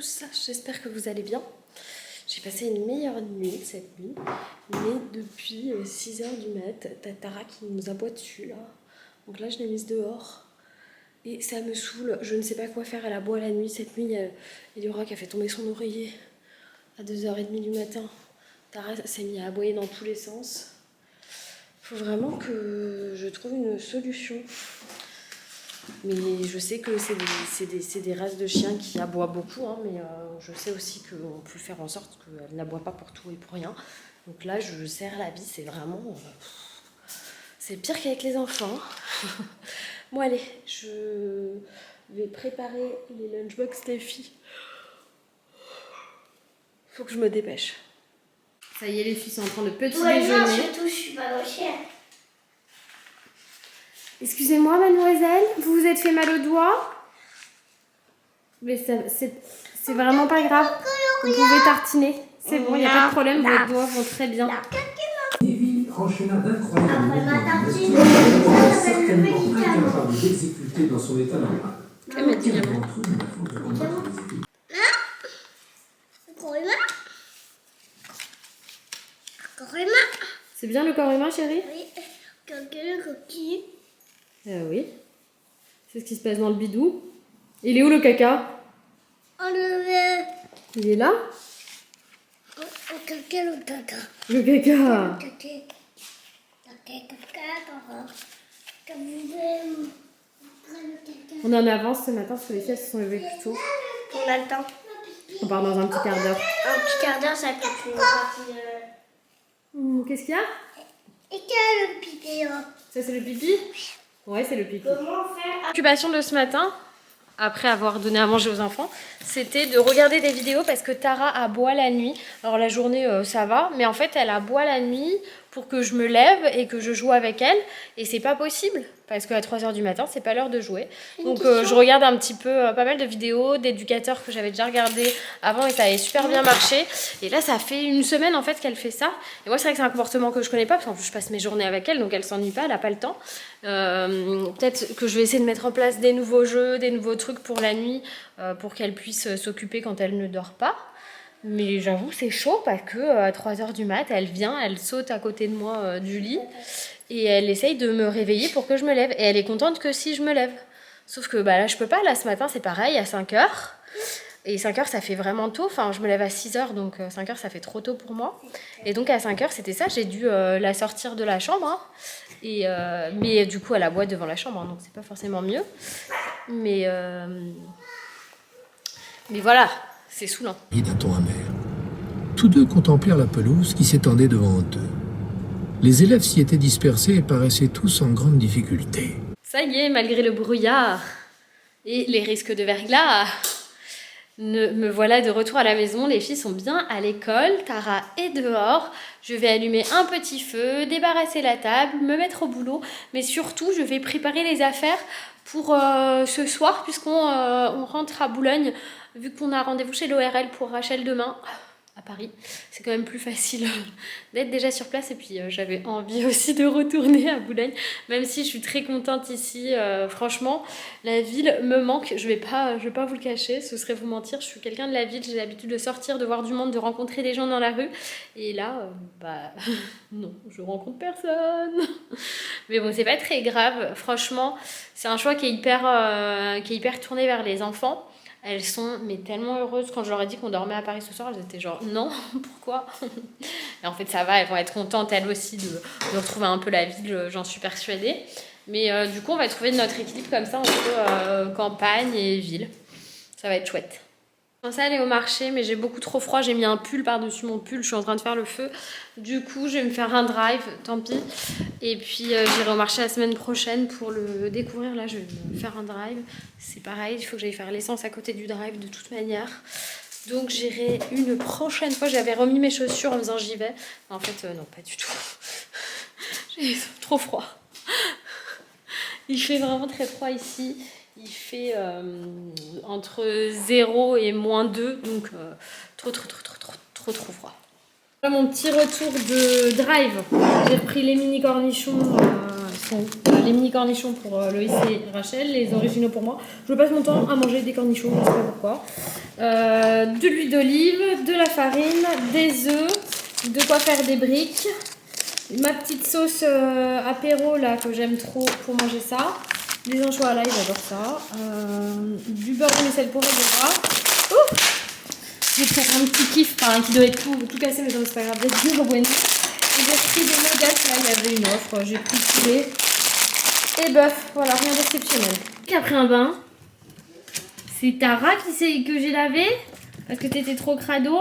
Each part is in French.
tous, j'espère que vous allez bien. J'ai passé une meilleure nuit cette nuit, mais depuis 6h du mat, t'as Tara qui nous aboie dessus là. Donc là je l'ai mise dehors et ça me saoule, je ne sais pas quoi faire, elle aboie la nuit. Cette nuit, il y aura qui a fait tomber son oreiller à 2h30 du matin. Tara s'est mise à aboyer dans tous les sens. Faut vraiment que je trouve une solution. Mais je sais que c'est des races de chiens qui aboient beaucoup, hein, mais je sais aussi qu'on peut faire en sorte qu'elles n'aboient pas pour tout et pour rien. Donc là, je serre la vis, c'est vraiment... c'est pire qu'avec les enfants. Bon allez, je vais préparer les lunchbox des filles. Faut que je me dépêche. Ça y est, les filles sont en train de petit déjeuner. Surtout, je suis pas chère. Excusez-moi, mademoiselle, vous vous êtes fait mal au doigt? Mais c'est vraiment pas grave. Vous pouvez tartiner. C'est bon, il n'y a pas de problème, vos doigts vont très bien. Evie enchaîna d'incroyables certainement incapable d'exécuter dans son état normal. C'est bien le corps humain, chérie? Oui, le coquille. Oui. C'est ce qui se passe dans le bidou. Il est où le caca? Enlever. Il est là? Le caca. Le caca. On est en avance ce matin parce que les filles se sont levées plus tôt. On a le temps. On part dans un petit quart d'heure. Un petit quart d'heure, ça peut être une partie. Qu'est-ce qu'il y a? Et quel le pipi là? Ça c'est le pipi? Ouais, c'est le pipi. Comment faire? L'occupation de ce matin, après avoir donné à manger aux enfants, c'était de regarder des vidéos parce que Tara aboie la nuit. Alors la journée ça va, mais en fait elle aboie la nuit pour que je me lève et que je joue avec elle. Et c'est pas possible parce qu'à 3h du matin c'est pas l'heure de jouer. Donc je regarde un petit peu pas mal de vidéos d'éducateurs que j'avais déjà regardé avant et ça avait super bien marché. Et là ça fait une semaine en fait qu'elle fait ça. Et moi c'est vrai que c'est un comportement que je connais pas parce qu'en plus je passe mes journées avec elle, donc elle s'ennuie pas, elle a pas le temps. Peut-être que je vais essayer de mettre en place des nouveaux jeux, des nouveaux trucs pour la nuit pour qu'elle puisse s'occuper quand elle ne dort pas. Mais j'avoue c'est chaud parce que à 3h du mat elle vient, elle saute à côté de moi du lit et elle essaye de me réveiller pour que je me lève. Et elle est contente que si je me lève. Sauf que bah, là je peux pas, là ce matin c'est pareil à 5h. Et 5h ça fait vraiment tôt, enfin je me lève à 6h donc 5h ça fait trop tôt pour moi. Et donc à 5h c'était ça, j'ai dû la sortir de la chambre. Hein. Mais du coup elle aboie devant la chambre, hein, donc c'est pas forcément mieux. Mais voilà, c'est saoulant. Et d'un ton amer. Tous deux contemplèrent la pelouse qui s'étendait devant eux. Les élèves s'y étaient dispersés et paraissaient tous en grande difficulté. Ça y est, malgré le brouillard et les risques de verglas, me voilà de retour à la maison. Les filles sont bien à l'école, Tara est dehors. Je vais allumer un petit feu, débarrasser la table, me mettre au boulot. Mais surtout, je vais préparer les affaires pour ce soir, puisqu'on on rentre à Boulogne, vu qu'on a rendez-vous chez l'ORL pour Rachel demain. À Paris, c'est quand même plus facile d'être déjà sur place et puis j'avais envie aussi de retourner à Boulogne, même si je suis très contente ici, franchement la ville me manque, je vais pas vous le cacher, ce serait vous mentir, je suis quelqu'un de la ville, j'ai l'habitude de sortir, de voir du monde, de rencontrer des gens dans la rue et là, non, je rencontre personne. Mais bon, c'est pas très grave, franchement, c'est un choix qui est hyper tourné vers les enfants. Elles sont mais tellement heureuses. Quand je leur ai dit qu'on dormait à Paris ce soir, elles étaient genre non, pourquoi? Et en fait ça va, elles vont être contentes elles aussi de retrouver un peu la ville, j'en suis persuadée. Mais du coup on va trouver notre équilibre comme ça entre campagne et ville. Ça va être chouette. Je pensais aller au marché mais j'ai beaucoup trop froid, j'ai mis un pull par-dessus mon pull, je suis en train de faire le feu. Du coup je vais me faire un drive, tant pis. Et puis j'irai au marché la semaine prochaine pour le découvrir. Là je vais me faire un drive, c'est pareil, il faut que j'aille faire l'essence à côté du drive de toute manière. Donc j'irai une prochaine fois, j'avais remis mes chaussures en faisant j'y vais. En fait non pas du tout, j'ai trop froid. Il fait vraiment très froid ici. Il fait entre 0 et -2, donc trop froid. Voilà mon petit retour de drive. J'ai repris les mini cornichons sont où? Les mini cornichons pour Loïs et Rachel, les originaux pour moi. Je passe mon temps à manger des cornichons, je ne sais pas pourquoi. De l'huile d'olive, de la farine, des œufs, de quoi faire des briques. Ma petite sauce apéro là que j'aime trop pour manger ça. Des anchois à l'ail, j'adore ça. Du beurre de sel pour Agora. J'ai fait un petit kiff, enfin qui doit être tout cassé, mais c'est pas grave, des du bueno. Et j'ai pris des nuggets, là il y avait une offre, j'ai pris poulet et bœuf, voilà, rien d'exceptionnel. Après un bain, c'est Tara que j'ai lavé parce que t'étais trop crado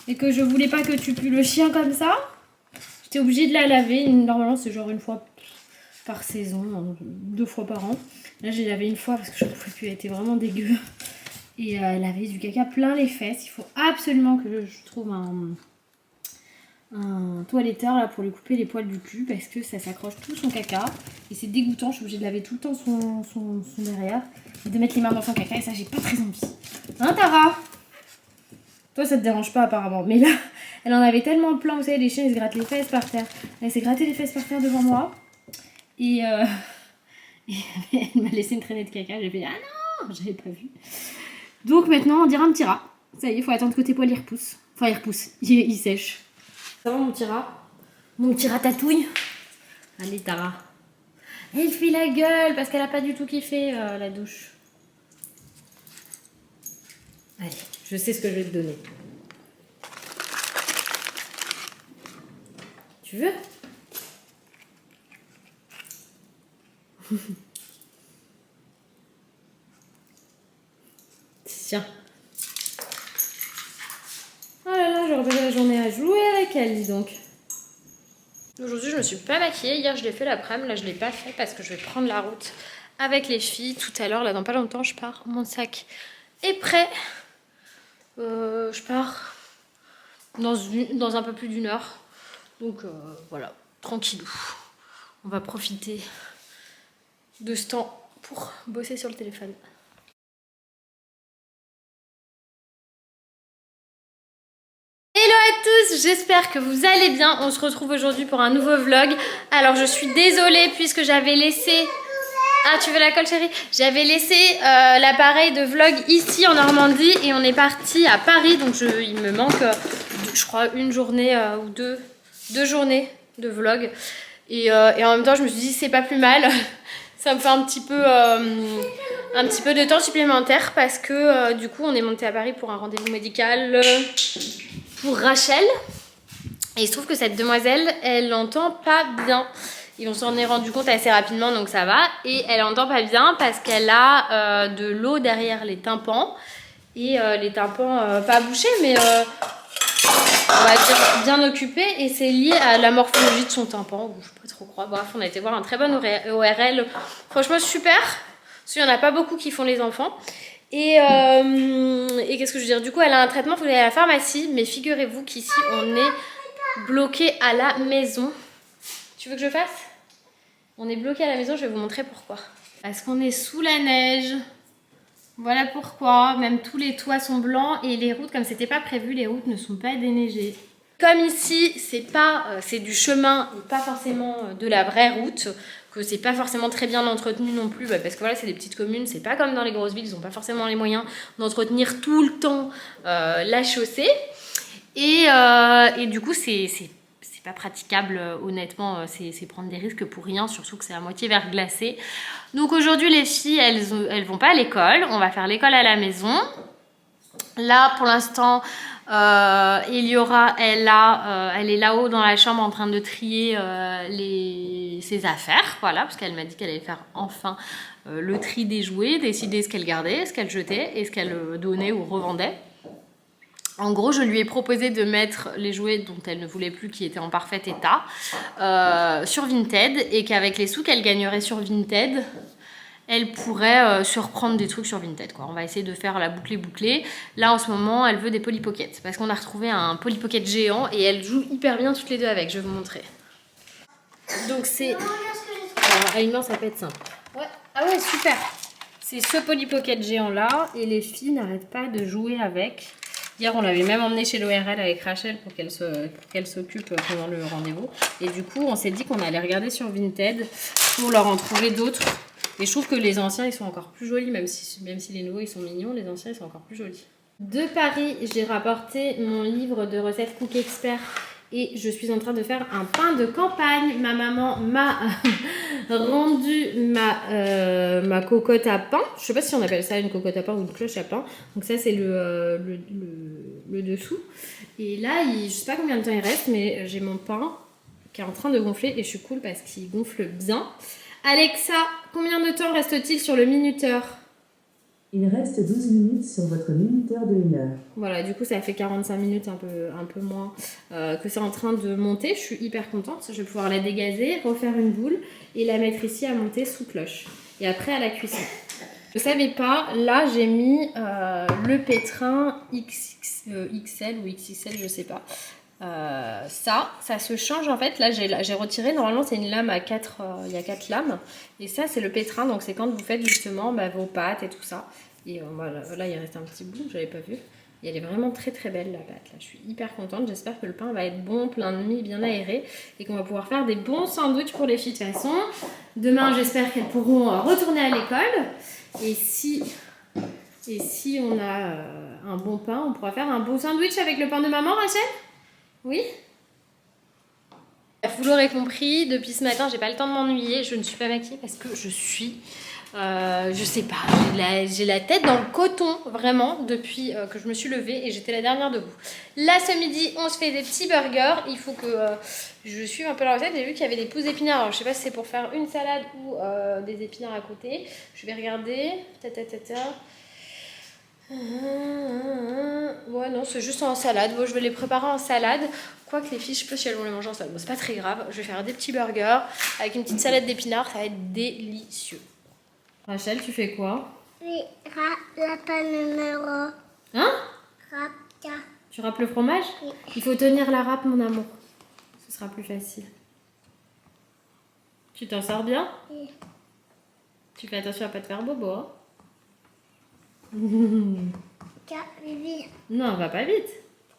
et que je voulais pas que tu pues le chien comme ça. J'étais obligée de la laver, normalement c'est genre une fois par saison, 2 fois par an. Là j'ai lavé une fois parce que je ne pouvais plus, elle était vraiment dégueu. Et elle avait du caca plein les fesses. Il faut absolument que je trouve un toiletteur là pour lui couper les poils du cul parce que ça s'accroche tout son caca. Et c'est dégoûtant, je suis obligée de laver tout le temps son derrière. Et de mettre les mains dans son caca et ça j'ai pas très envie. Hein Tara? Toi ça te dérange pas apparemment. Mais là, elle en avait tellement plein, vous savez les chiens ils se grattent les fesses par terre. Elle s'est gratté les fesses par terre devant moi. Et elle m'a laissé une traînée de caca. J'ai fait ah non, j'avais pas vu. Donc maintenant on dirait un petit rat. Ça y est, il faut attendre que tes poils ils repoussent. Enfin ils repoussent, ils sèchent. Ça va mon petit rat? Mon petit ratatouille. Allez Tara. Elle fait la gueule parce qu'elle a pas du tout kiffé la douche. Allez, je sais ce que je vais te donner. Tu veux? Tiens. Oh là là, j'aurais passé la journée à jouer avec elle, dis donc. Aujourd'hui, je me suis pas maquillée. Hier, je l'ai fait l'après-midi. Là, je l'ai pas fait parce que je vais prendre la route avec les filles. Tout à l'heure, là, dans pas longtemps, je pars. Mon sac est prêt. Je pars dans un peu plus d'1 heure. Donc, voilà, tranquillou. On va profiter de ce temps pour bosser sur le téléphone. Hello à tous, j'espère que vous allez bien. On se retrouve aujourd'hui pour un nouveau vlog. Alors je suis désolée puisque j'avais laissé... Ah tu veux la colle chérie? J'avais laissé l'appareil de vlog ici en Normandie et on est parti à Paris. Donc il me manque je crois une journée ou deux journées de vlog. Et en même temps je me suis dit c'est pas plus mal. Ça me fait un petit peu de temps supplémentaire parce que du coup on est monté à Paris pour un rendez-vous médical pour Rachel. Et il se trouve que cette demoiselle, elle n'entend pas bien. Et on s'en est rendu compte assez rapidement, donc ça va. Et elle n'entend pas bien parce qu'elle a de l'eau derrière les tympans. Et les tympans pas bouchés, mais on va dire bien occupés. Et c'est lié à la morphologie de son tympan. Je ne sais pas trop quoi. Bref, on a été voir un très bon ORL. Franchement, super. Parce qu'il n'y en a pas beaucoup qui font les enfants. Et qu'est-ce que je veux dire? Du coup, elle a un traitement, il faut aller à la pharmacie. Mais figurez-vous qu'ici, on est bloqué à la maison. Tu veux que je fasse? On est bloqué à la maison, je vais vous montrer pourquoi. Parce qu'on est sous la neige. Voilà pourquoi. Même tous les toits sont blancs et les routes, comme c'était pas prévu, les routes ne sont pas déneigées. Comme ici, c'est du chemin et pas forcément de la vraie route, que c'est pas forcément très bien entretenu non plus, parce que voilà, c'est des petites communes, c'est pas comme dans les grosses villes, ils n'ont pas forcément les moyens d'entretenir tout le temps la chaussée. Et du coup, c'est pas praticable, honnêtement, c'est prendre des risques pour rien, surtout que c'est à moitié verglacé. Donc aujourd'hui, les filles, elles vont pas à l'école, on va faire l'école à la maison. Là, pour l'instant, Eliora, elle est là-haut dans la chambre en train de trier ses affaires, voilà, parce qu'elle m'a dit qu'elle allait faire enfin le tri des jouets, décider ce qu'elle gardait, ce qu'elle jetait et ce qu'elle donnait ou revendait. En gros, je lui ai proposé de mettre les jouets dont elle ne voulait plus, qui étaient en parfait état, sur Vinted, et qu'avec les sous qu'elle gagnerait sur Vinted, elle pourrait surprendre des trucs sur Vinted, quoi. On va essayer de faire la bouclée. Là, en ce moment, elle veut des Polly Pocket, parce qu'on a retrouvé un Polly Pocket géant, et elles jouent hyper bien toutes les deux avec. Je vais vous montrer. Donc c'est... Alors, à une main, ça peut être simple. Ouais. Ah ouais, super. C'est ce Polly Pocket géant-là, et les filles n'arrêtent pas de jouer avec. Hier, on l'avait même emmené chez l'ORL avec Rachel pour qu'elle s'occupe pendant le rendez-vous. Et du coup, on s'est dit qu'on allait regarder sur Vinted pour leur en trouver d'autres. Et je trouve que les anciens, ils sont encore plus jolis, même si les nouveaux, ils sont mignons, les anciens, ils sont encore plus jolis. De Paris, j'ai rapporté mon livre de recettes Cook Expert et je suis en train de faire un pain de campagne. Ma maman m'a rendu ma cocotte à pain. Je sais pas si on appelle ça une cocotte à pain ou une cloche à pain. Donc ça, c'est le dessous. Et là, je sais pas combien de temps il reste, mais j'ai mon pain qui est en train de gonfler et je suis cool parce qu'il gonfle bien. Alexa, combien de temps reste-t-il sur le minuteur ? Il reste 12 minutes sur votre minuteur de 1 heure. Voilà, du coup, ça fait 45 minutes, un peu moins, que c'est en train de monter. Je suis hyper contente. Je vais pouvoir la dégazer, refaire une boule et la mettre ici à monter sous cloche. Et après, à la cuisson. Je ne savais pas, là, j'ai mis le pétrin XL ou XXL, je ne sais pas. Ça se change en fait. Là, j'ai retiré. Normalement, c'est une lame à 4. Il y a 4 lames. Et ça, c'est le pétrin. Donc, c'est quand vous faites justement vos pâtes et tout ça. Et voilà, là, il reste un petit bout. Je l'avais pas vu. Et elle est vraiment très très belle la pâte. Là, je suis hyper contente. J'espère que le pain va être bon, plein de mie, bien aéré. Et qu'on va pouvoir faire des bons sandwichs pour les filles de toute façon. Demain, j'espère qu'elles pourront retourner à l'école. Et si on a un bon pain, on pourra faire un beau sandwich avec le pain de maman, Rachel ? Oui. Vous l'aurez compris, depuis ce matin, j'ai pas le temps de m'ennuyer. Je ne suis pas maquillée parce que je sais pas, j'ai la tête dans le coton, vraiment, depuis que je me suis levée et j'étais la dernière debout. Là, ce midi, on se fait des petits burgers. Il faut que je suive un peu la recette. J'ai vu qu'il y avait des pousses d'épinards. Alors, je sais pas si c'est pour faire une salade ou des épinards à côté. Je vais regarder. Ouais, non, c'est juste en salade. Bon, je vais les préparer en salade. Quoique les filles, je sais pas si elles vont les manger en salade. Bon, c'est pas très grave. Je vais faire des petits burgers avec une petite salade d'épinards. Ça va être délicieux. Rachel, tu fais quoi? Oui, la panne numéro. Hein? Rap, Tu râpes le fromage? Oui. Il faut tenir la râpe, mon amour. Ce sera plus facile. Tu t'en sors bien? Oui. Tu fais attention à pas te faire bobo, hein? Vivi. Non, va pas vite.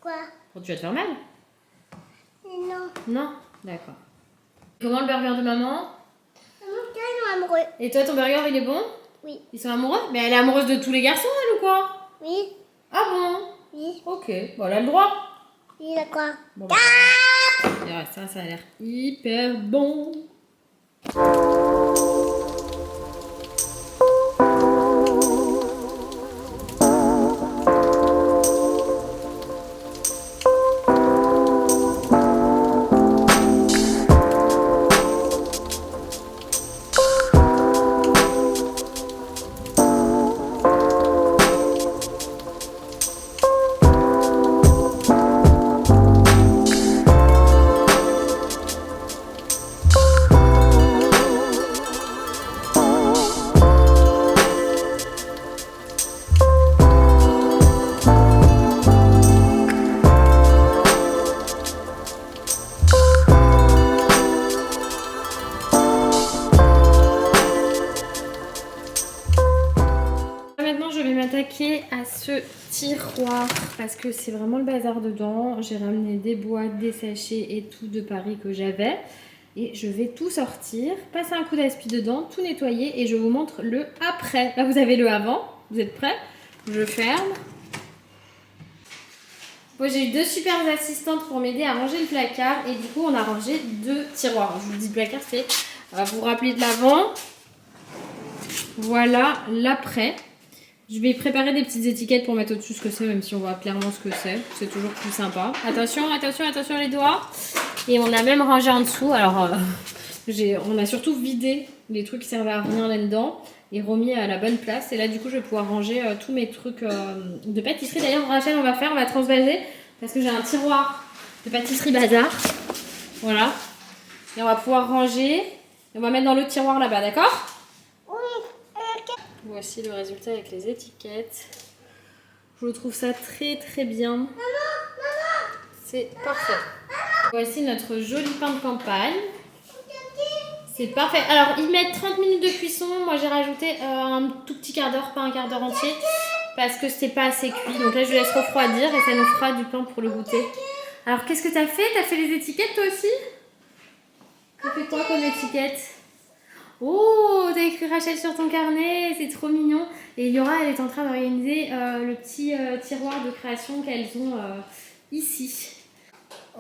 Quoi? Tu vas te faire mal? Non. Non? D'accord. Comment le burger de maman? Maman, amoureux. Et toi, ton burger, il est bon? Oui. Ils sont amoureux? Mais elle est amoureuse de tous les garçons, elle, ou quoi? Oui. Ah bon? Oui. Ok, bon, elle a le droit. Oui, d'accord. Bon, bah, et ouais, ça a l'air hyper bon. À ce tiroir parce que c'est vraiment le bazar dedans. J'ai ramené des boîtes, des sachets et tout de Paris que j'avais et je vais tout sortir, passer un coup d'aspi dedans, tout nettoyer et je vous montre le après. Là vous avez le avant, vous êtes prêts? Je ferme. Bon, j'ai eu 2 super assistantes pour m'aider à ranger le placard et du coup on a rangé 2 tiroirs. Je vous dis placard, c'est vous vous rappelez de l'avant. Voilà l'après. Je vais préparer des petites étiquettes pour mettre au-dessus ce que c'est, même si on voit clairement ce que c'est. C'est toujours plus sympa. Attention, attention, attention les doigts. Et on a même rangé en dessous. Alors, on a surtout vidé les trucs qui servaient à rien là-dedans et remis à la bonne place. Et là, du coup, je vais pouvoir ranger tous mes trucs de pâtisserie. D'ailleurs, Rachel, on va transvaser parce que j'ai un tiroir de pâtisserie bazar. Voilà. Et on va pouvoir ranger. Et on va mettre dans le tiroir là-bas, d'accord? Voici le résultat avec les étiquettes. Je trouve ça très très bien. Maman. C'est parfait. Voici notre joli pain de campagne. C'est parfait. Alors, ils mettent 30 minutes de cuisson. Moi, j'ai rajouté un tout petit quart d'heure, pas un quart d'heure entier. parce que c'était pas assez cuit. Donc là, je laisse refroidir et ça nous fera du pain pour le goûter. Alors, qu'est-ce que t'as fait? T'as fait les étiquettes toi aussi? T'as fait quoi comme étiquette? Oh, t'as écrit Rachel sur ton carnet, c'est trop mignon. Et Yora, elle est en train d'organiser le petit tiroir de création qu'elles ont ici.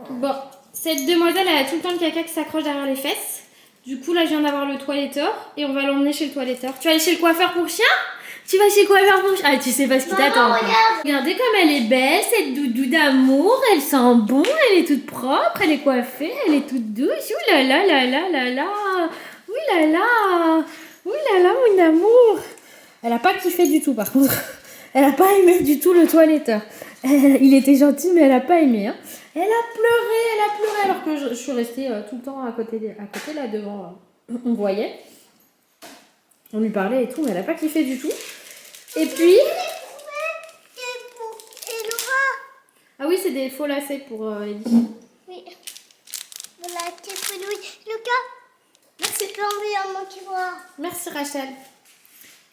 Bon, cette demoiselle, elle a tout le temps le caca qui s'accroche derrière les fesses. Du coup, là, je viens d'avoir le toiletteur et on va l'emmener chez le toiletteur. Tu vas aller chez le coiffeur pour chien? Tu vas chez le coiffeur pour chien? Ah, tu sais pas ce qui t'attend. Regardez comme elle est belle, cette doudou d'amour. Elle sent bon, elle est toute propre, elle est coiffée, elle est toute douce. Ouh là là là là là là. Ouh là là. Ouh là là, mon amour. Elle a pas kiffé du tout, par contre. Elle a pas aimé du tout le toiletteur. Il était gentil, mais elle a pas aimé. Hein. Elle a pleuré, alors que je suis restée tout le temps à côté là devant. On voyait. On lui parlait et tout, mais elle a pas kiffé du tout. Et puis... Et Laura. Ah oui, c'est des faux lacets pour Ellie. Oui. Voilà, c'est pour Louis. Lucas. Merci. J'ai envie à mon tiroir. Merci Rachel.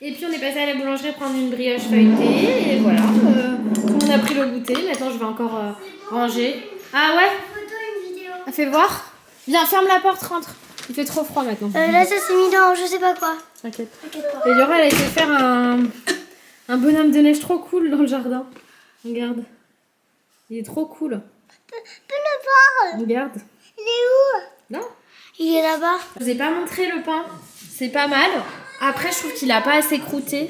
Et puis on est passé à la boulangerie prendre une brioche feuilletée. Et voilà, on a pris le goûter. Maintenant je vais encore ranger. Ah ouais? Photo, une vidéo. Fais voir. Viens, ferme la porte, rentre. Il fait trop froid maintenant. Là, ça s'est mis dans je sais pas quoi. T'inquiète. T'inquiète pas. Et Laura, elle a été faire un bonhomme de neige trop cool dans le jardin. Regarde. Il est trop cool. Peux le voir. Regarde. Il est où? Non? Il est là-bas. Je vous ai pas montré le pain. C'est pas mal. Après, je trouve qu'il a pas assez croûté.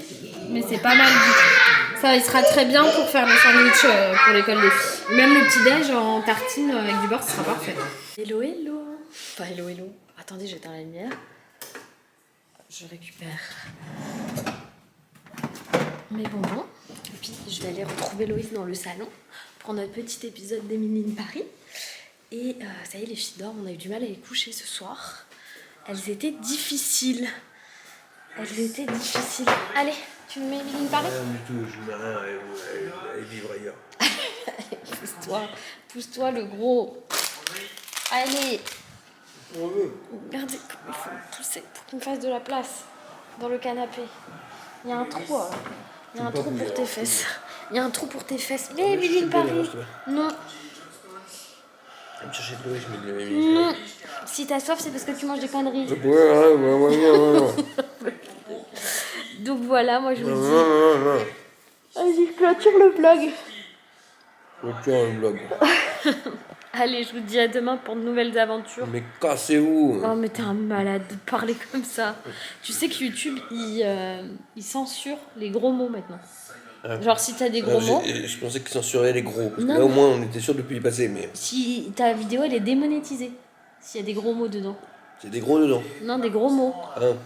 Mais c'est pas mal du tout. Ça, il sera très bien pour faire le sandwich pour l'école des filles. Même le petit-déj en tartine avec du beurre, ce sera parfait. Hello, hello. Enfin, hello, hello. Attendez, j'éteins la lumière. Je récupère mes bonbons. Et puis, je vais aller retrouver Loïs dans le salon pour notre petit épisode d'Emily in Paris. Et ça y est, les filles dorment. On a eu du mal à les coucher ce soir. Elles étaient difficiles. Allez, tu me mets Emily in Paris? Rien du tout, je mets rien, elle vivre ailleurs. Pousse-toi le gros. Allez. On veut. Regardez comme il faut me pousser pour qu'il me fasse de la place dans le canapé. Il y a un trou. Il y a un trou pour tes fesses. Il y a un trou pour tes fesses. Mais Emily in Paris. Non. Je vais me chercher de l'eau et je mets de l'eau. Non. Si t'as soif, c'est parce que tu manges des conneries. Ouais. Donc voilà, moi je vous dis. Vas-y, clôture le vlog. Tiens, un vlog. Allez, je vous dis à demain pour de nouvelles aventures. Mais cassez-vous. Oh, mais t'es un malade de parler comme ça. Tu sais que YouTube, il censure les gros mots maintenant. Genre, si t'as des gros mots. Je pensais qu'ils censuraient les gros. Parce que Non, là, au moins, on était sûr depuis y passer. Mais Si ta vidéo, elle est démonétisée. S'il y a des gros mots dedans. c'est des gros dedans. Non, des gros mots. Hein.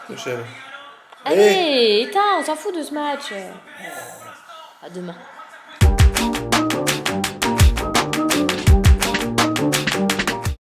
Rachel. Allez, éteins, on s'en fout de ce match. À demain.